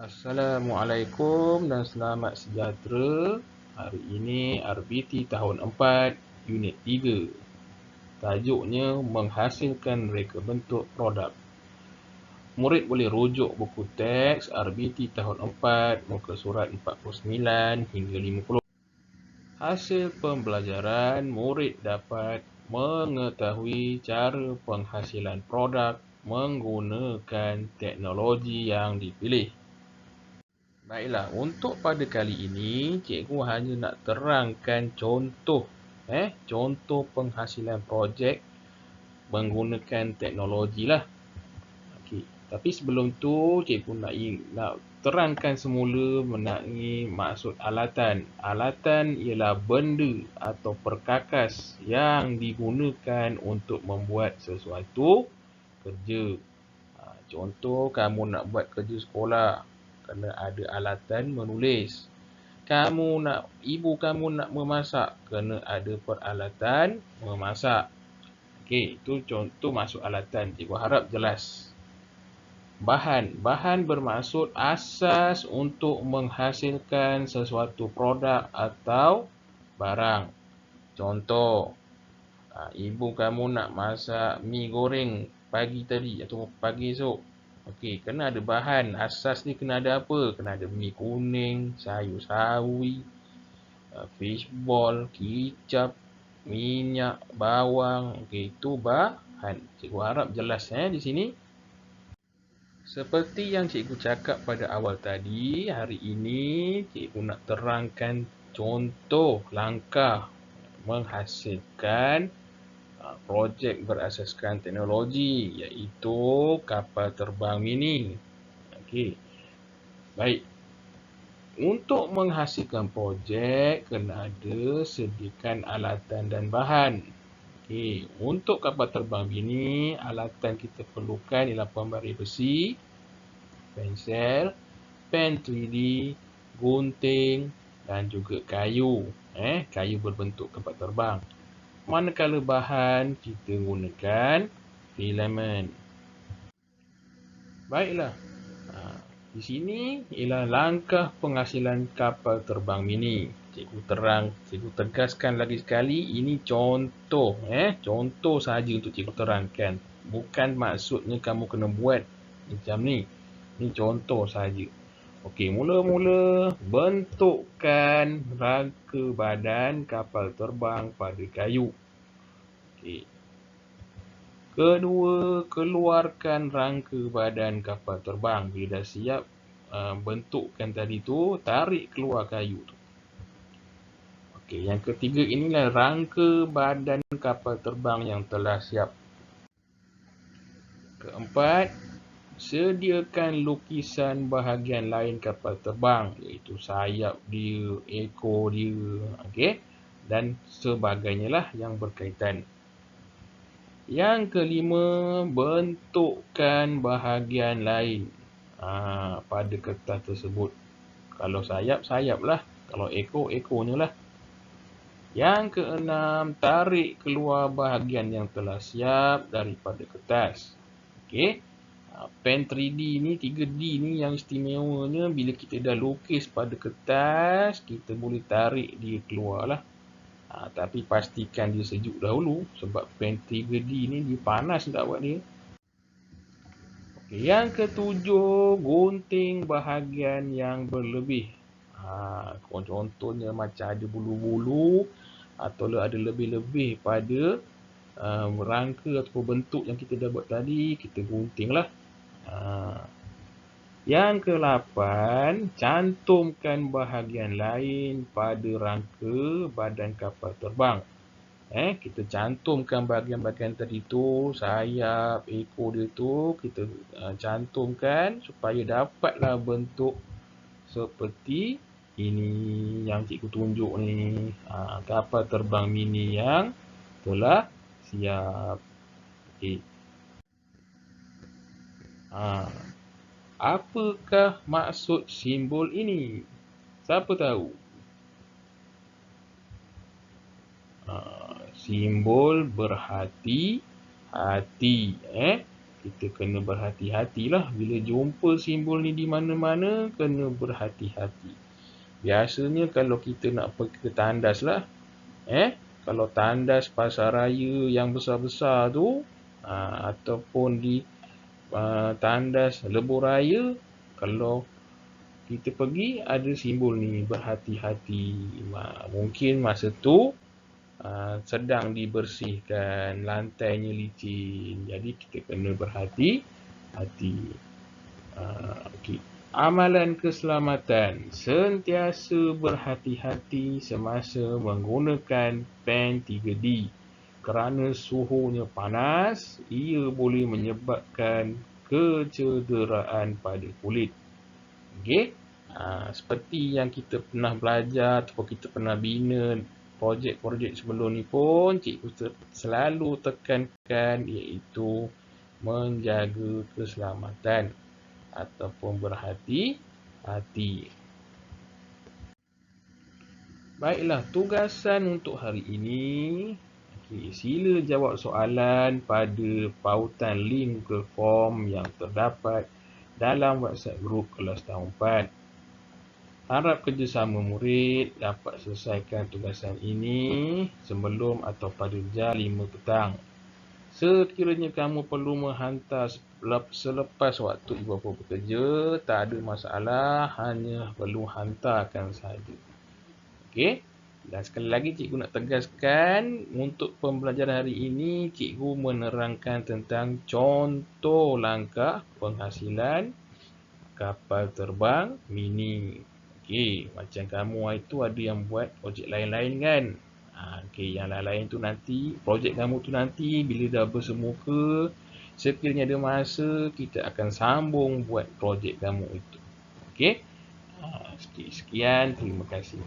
Assalamualaikum dan selamat sejahtera. Hari ini RBT tahun 4, Unit 3. Tajuknya menghasilkan reka bentuk produk. Murid boleh rujuk buku teks RBT tahun 4, muka surat 49 hingga 50. Hasil pembelajaran, murid dapat mengetahui cara penghasilan produk menggunakan teknologi yang dipilih. Baiklah, untuk pada kali ini, cikgu hanya nak terangkan contoh penghasilan projek menggunakan teknologi lah. Okey, tapi sebelum tu, cikgu nak terangkan semula mengenai maksud alatan. Alatan ialah benda atau perkakas yang digunakan untuk membuat sesuatu kerja. Contoh, kamu nak buat kerja sekolah, kena ada alatan menulis. Ibu kamu nak memasak, kena ada peralatan memasak. Okey, itu contoh maksud alatan. Cikgu harap jelas. Bahan bermaksud asas untuk menghasilkan sesuatu produk atau barang. Contoh, ibu kamu nak masak mi goreng pagi tadi atau pagi esok. Okey, kena ada bahan. Asas ni kena ada apa? Kena ada mi kuning, sayur sawi, fishball, kicap, minyak, bawang. Okey, itu bahan. Cikgu harap jelas di sini. Seperti yang cikgu cakap pada awal tadi, hari ini cikgu nak terangkan contoh langkah menghasilkan projek berasaskan teknologi, iaitu kapal terbang mini. Okey. Baik. Untuk menghasilkan projek, kena ada sediakan alatan dan bahan. Okey, untuk kapal terbang mini, alatan kita perlukan ialah pembaris besi, pensel, pen 3D, gunting dan juga kayu. Kayu berbentuk kapal terbang. Manakala bahan, kita gunakan filament. Baiklah. Di sini ialah langkah penghasilan kapal terbang mini. Cikgu tegaskan lagi sekali, ini contoh. Contoh sahaja untuk cikgu terangkan. Bukan maksudnya kamu kena buat macam ni. Ini contoh sahaja. Okey, mula-mula bentukkan rangka badan kapal terbang pada kayu. Okey. Kedua, keluarkan rangka badan kapal terbang. Bila dah siap bentukkan tadi tu, tarik keluar kayu tu. Okey, yang ketiga, inilah rangka badan kapal terbang yang telah siap. Keempat, sediakan lukisan bahagian lain kapal terbang, iaitu sayap dia, ekor dia, okey, dan sebagainya lah yang berkaitan. Yang kelima, bentukkan bahagian lain pada kertas tersebut. Kalau sayap, sayap lah. Kalau ekor, ekornya lah. Yang keenam, tarik keluar bahagian yang telah siap daripada kertas. Okey. Pen 3D ni, 3D ni yang istimewanya bila kita dah lukis pada kertas, kita boleh tarik dia keluar lah. Tapi pastikan dia sejuk dahulu sebab pen 3D ni dia panas nak buat dia. Okey, yang ketujuh, gunting bahagian yang berlebih. Contohnya macam ada bulu-bulu atau ada lebih-lebih pada rangka atau bentuk yang kita dah buat tadi, kita gunting lah. Yang ke-8, cantumkan bahagian lain pada rangka badan kapal terbang. Kita cantumkan bahagian-bahagian tadi tu, sayap, ekor dia tu, kita cantumkan supaya dapatlah bentuk seperti ini yang cikgu tunjuk ni. Kapal terbang mini yang telah siap. Okey. Apakah maksud simbol ini? Siapa tahu? Simbol berhati-hati. kita kena berhati-hatilah. Bila jumpa simbol ni di mana-mana, kena berhati-hati. Biasanya kalau kita nak pergi ke tandas lah, kalau tandas pasar raya yang besar-besar tu, ataupun di tandas lebuh raya, kalau kita pergi ada simbol ni, berhati-hati. Mungkin masa tu sedang dibersihkan, lantainya licin, jadi kita kena berhati-hati. Okey. Amalan keselamatan: sentiasa berhati-hati semasa menggunakan pen 3D. Kerana suhunya panas, ia boleh menyebabkan kecederaan pada kulit. Okey. Seperti yang kita pernah belajar ataupun kita pernah bina projek-projek sebelum ni pun, cikgu selalu tekankan, iaitu menjaga keselamatan ataupun berhati-hati. Baiklah, tugasan untuk hari ini. Sila jawab soalan pada pautan link Google Form yang terdapat dalam WhatsApp group kelas tahun 4. Harap kerjasama murid dapat selesaikan tugasan ini sebelum atau pada jam 5 petang. Sekiranya kamu perlu menghantar selepas waktu ibu bapa bekerja, tak ada masalah, hanya perlu hantarkan sahaja. Okey? Dan sekali lagi cikgu nak tegaskan, untuk pembelajaran hari ini, cikgu menerangkan tentang contoh langkah penghasilan kapal terbang mini. Okey, macam kamu itu ada yang buat projek lain-lain kan? Okey, yang lain-lain tu nanti, projek kamu tu nanti bila dah bersemuka, sekiranya ada masa, kita akan sambung buat projek kamu itu. Okey? Sekian, terima kasih.